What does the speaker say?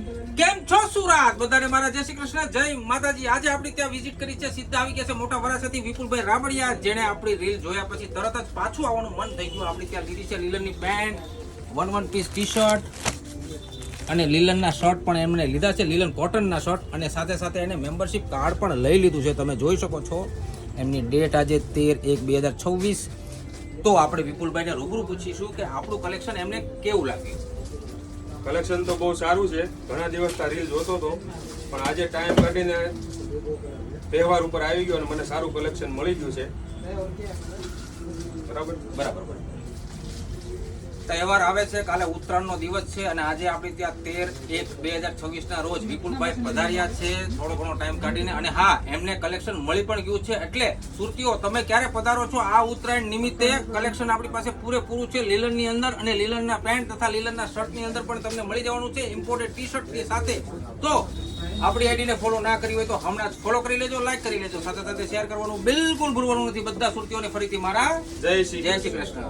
કેમ છો સુરત? બધાને મારા જય શ્રી કૃષ્ણ, જય માતાજી। આજે આપણી ત્યાં વિઝિટ કરી છે, સીધા આવી ગયા છે મોટા વરાછાથી વિપુલભાઈ રાબડિયા, જેણે આપણી રીલ જોયા પછી તરત જ પાછું આવવાનું મન થઈ ગયું। આપણી ત્યાં લીધી છે લીલનની pant, one piece T shirt અને લીલનના શર્ટ પણ એમણે લીધા છે, લીલન કોટનના શર્ટ, અને સાથે સાથે એને મેમ્બરશિપ કાર્ડ પણ લઈ લીધું છે, તમે જોઈ શકો છો। એમની ડેટ આજે 13/1/2026। તો આપણે વિપુલભાઈને રૂબરૂ પૂછીશું કે આપણું કલેક્શન એમને કેવું લાગ્યું। કલેક્શન તો બહુ સારું છે, ઘણા દિવસથી રીલ જોતો હતો, પણ આજે ટાઈમ કાઢીને તહેવાર ઉપર આવી ગયો અને મને સારું કલેક્શન મળી ગયું છે। બરાબર। તહેવાર આવે છે, કાલે ઉત્તરાયણનો દિવસ છે અને આજે આપણી ત્યાં 13/1/2026 ના રોજ વિપુલભાઈ પધાર્યા છે થોડો ઘણો ટાઈમ કાઢીને, અને હા, એમને કલેક્શન મળી પણ ગયું છે। એટલે સુરતીઓ, તમે ક્યારે પધારો છો આ ઉત્તરાયણ નિમિત્તે, કલેક્શન આપણી પાસે પૂરેપૂરું છે લીલનની અંદર, અને લીલનના પેન્ટ તથા લીલનના શર્ટની અંદર પણ તમને મળી જવાનું છે ઇમ્પોર્ટેડ ટી શર્ટની સાથે। તો આપણી આઈડીને ફોલો ના કરી હોય તો હમણાં જ ફોલો કરી લેજો, લાઈક કરી લેજો, સાથે સાથે શેર કરવાનું બિલકુલ ભૂલવાનું નથી। બધા સુરતીઓને ફરીથી મારા જય શ્રી કૃષ્ણ।